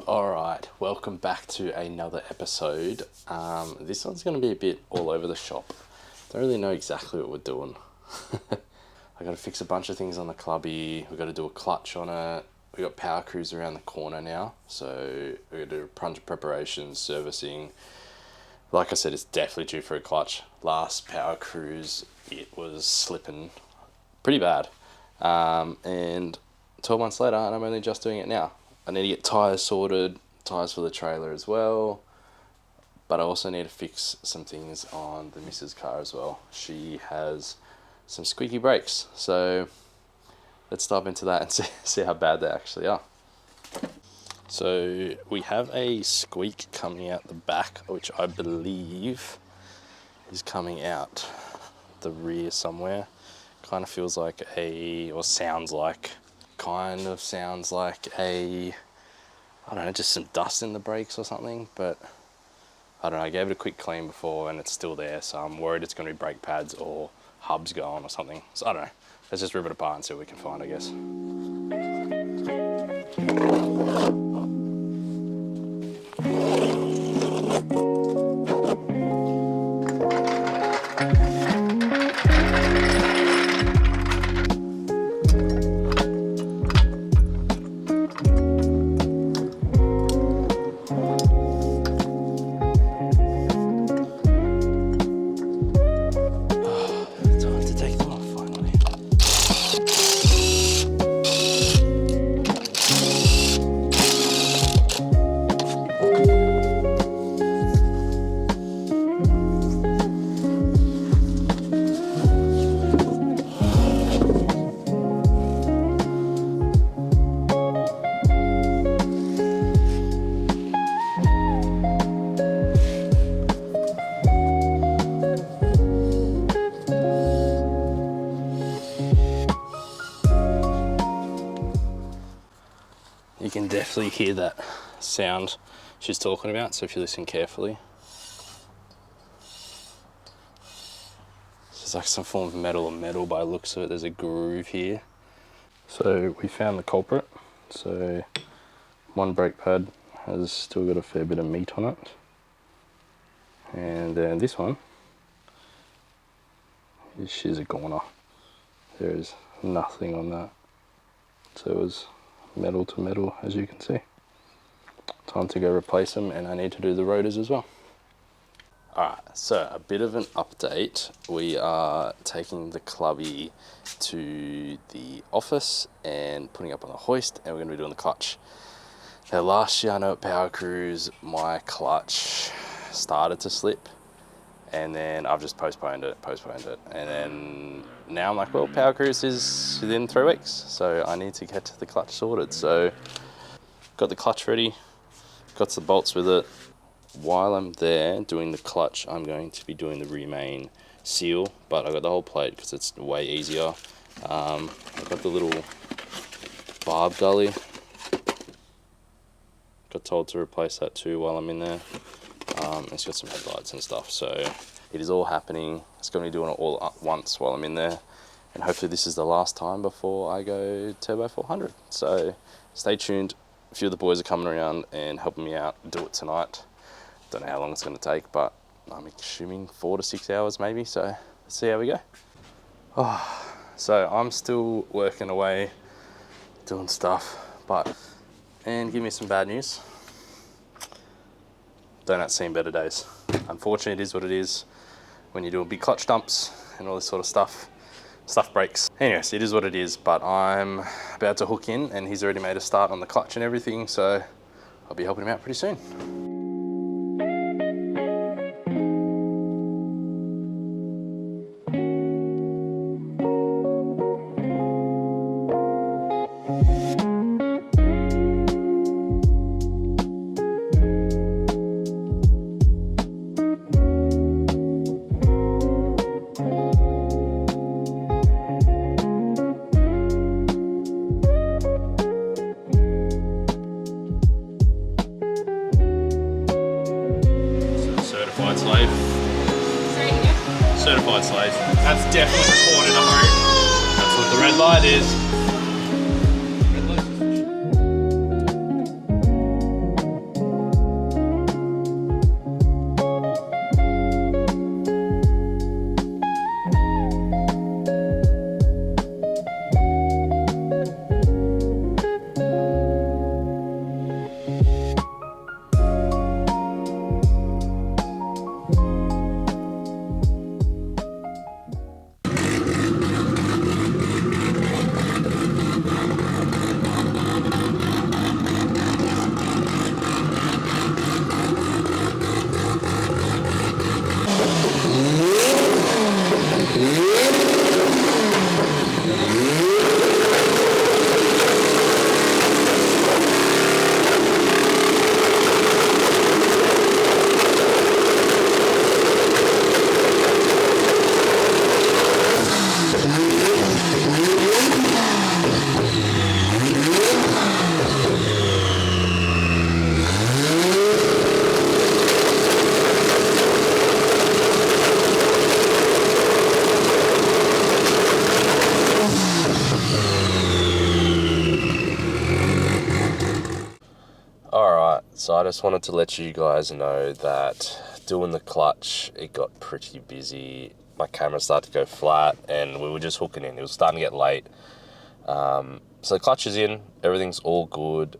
Alright, welcome back to another episode. This one's going to be a bit all over the shop. Don't really know exactly what we're doing. I got to fix a bunch of things on the clubby. We've got to do a clutch on it. We've got Powercruise around the corner now, so we're going to do a bunch of preparations, servicing. Like I said, it's definitely due for a clutch. Last Powercruise, it was slipping pretty bad. And 12 months later, and I'm only just doing it now. I need to get tyres sorted, tyres for the trailer as well. But I also need to fix some things on the missus' car as well. She has some squeaky brakes. So let's dive into that and see how bad they actually are. So we have a squeak coming out the back, which I believe is coming out the rear somewhere. Kind of feels like or sounds like a, I don't know, just some dust in the brakes or something, but I don't know, I gave it a quick clean before and it's still there, so I'm worried it's going to be brake pads or hubs going or something. So I don't know, let's just rip it apart and see what we can find, I guess. You can definitely hear that sound she's talking about, so if you listen carefully. It's like some form of metal by the looks of it. There's a groove here. So we found the culprit. So one brake pad has still got a fair bit of meat on it. And then this one, she's a goner. There is nothing on that. So it was metal to metal, as you can see. Time to go replace them, and I need to do the rotors as well. Alright, so a bit of an update. We are taking the clubby to the office and putting up on the hoist, and we're going to be doing the clutch. Now last year, I know at Powercruise, my clutch started to slip, and then I've just postponed it, and then now I'm like, well, Powercruise is within 3 weeks, so I need to get to the clutch sorted. So got the clutch ready, got the bolts with it. While I'm there doing the clutch, I'm going to be doing the rear main seal, but I got the whole plate because it's way easier. I've got the little barb gully. Got told to replace that too while I'm in there. It's got some headlights and stuff, so it is all happening. It's going to be doing it all at once while I'm in there, and hopefully this is the last time before I go Turbo 400. So stay tuned. A few of the boys are coming around and helping me out do it tonight. Don't know how long it's going to take, but I'm assuming 4 to 6 hours maybe, so let's see how we go. So I'm still working away, doing stuff, and give me some bad news. Donut's seen better days. Unfortunately, it is what it is. When you're doing big clutch dumps and all this sort of stuff breaks. Anyways, it is what it is, but I'm about to hook in and he's already made a start on the clutch and everything, so I'll be helping him out pretty soon. Certified slave. That's definitely recorded at home. That's what the red light is. Alright, so I just wanted to let you guys know that doing the clutch, it got pretty busy. My camera started to go flat and we were just hooking in. It was starting to get late. So the clutch is in, everything's all good.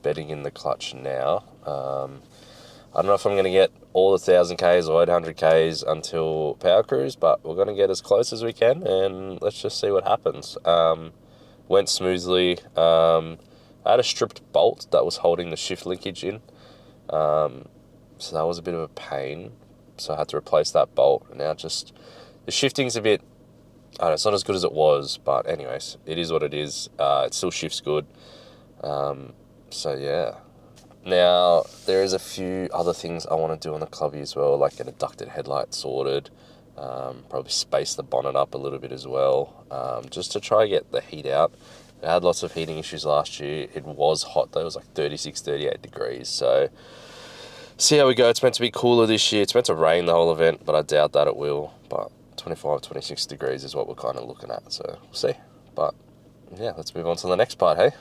Bedding in the clutch now. I don't know if I'm going to get all the 1,000Ks or 800Ks until Powercruise, but we're going to get as close as we can and let's just see what happens. Went smoothly. I had a stripped bolt that was holding the shift linkage in. So that was a bit of a pain. So I had to replace that bolt. And now just, the shifting's a bit, I don't know, it's not as good as it was. But anyways, it is what it is. It still shifts good. So yeah. Now, there is a few other things I want to do on the clubby as well, like get a ducted headlight sorted. Probably space the bonnet up a little bit as well, just to try and get the heat out. I had lots of heating issues last year. It was hot though, it was like 36, 38 degrees. So, see how we go. It's meant to be cooler this year. It's meant to rain the whole event, but I doubt that it will. But 25, 26 degrees is what we're kind of looking at, so we'll see. But yeah, let's move on to the next part, hey?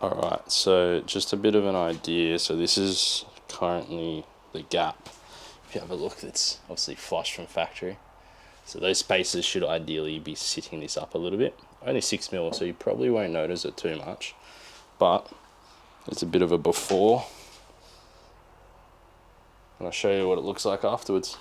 Alright, so just a bit of an idea. So this is currently the gap. If you have a look, it's obviously flush from factory. So those spaces should ideally be sitting this up a little bit. Only 6mm, so you probably won't notice it too much. But it's a bit of a before. And I'll show you what it looks like afterwards.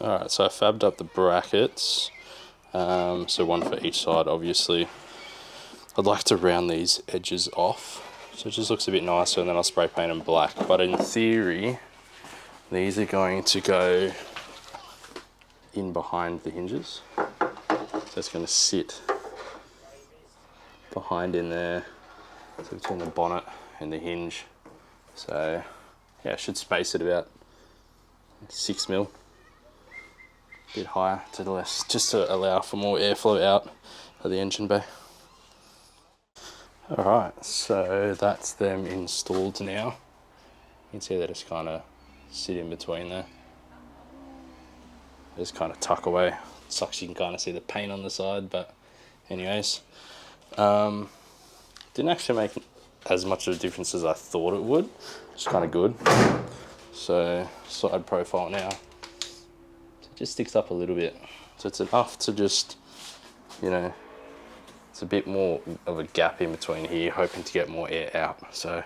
Alright, so I fabbed up the brackets, so one for each side obviously. I'd like to round these edges off, so it just looks a bit nicer, and then I'll spray paint them black. But in theory, these are going to go in behind the hinges. So it's going to sit behind in there, so between the bonnet and the hinge. So yeah, I should space it about 6mm. Bit higher to the left, just to allow for more airflow out of the engine bay. Alright, so that's them installed now. You can see they just kind of sit in between there. Just kind of tuck away. Sucks you can kind of see the paint on the side, but anyways. Didn't actually make as much of a difference as I thought it would. It's kind of good. So, side profile now. It just sticks up a little bit. So it's enough to just, you know, it's a bit more of a gap in between here, hoping to get more air out. So,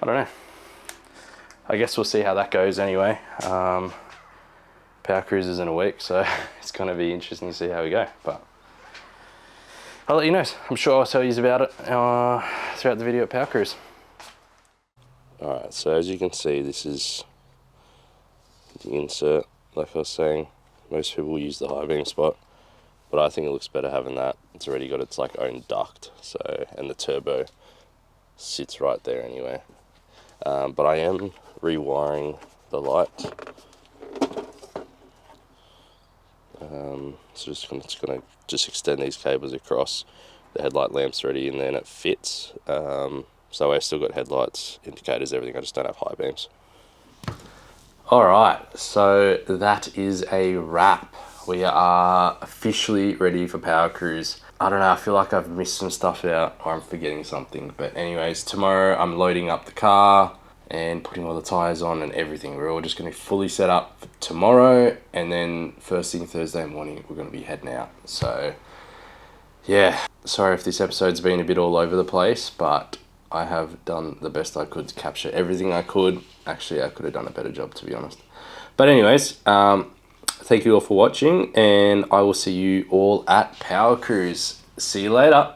I don't know. I guess we'll see how that goes anyway. Powercruise is in a week, so it's going to be interesting to see how we go. But I'll let you know. I'm sure I'll tell you about it throughout the video at Powercruise. Alright, so as you can see, this is the insert. Like I was saying, most people use the high beam spot, but I think it looks better having that. It's already got its like own duct, so, and the turbo sits right there anyway. But I am rewiring the light. So just gonna extend these cables across. The headlight lamp's already in there and it fits. So I still got headlights, indicators, everything. I just don't have high beams. Alright, so that is a wrap. We are officially ready for Powercruise. I don't know, I feel like I've missed some stuff out or I'm forgetting something. But anyways, tomorrow I'm loading up the car and putting all the tyres on and everything. We're all just going to be fully set up for tomorrow, and then first thing Thursday morning we're going to be heading out. So yeah, sorry if this episode's been a bit all over the place, but I have done the best I could to capture everything I could. Actually, I could have done a better job, to be honest. But anyways, thank you all for watching, and I will see you all at Powercruise. See you later.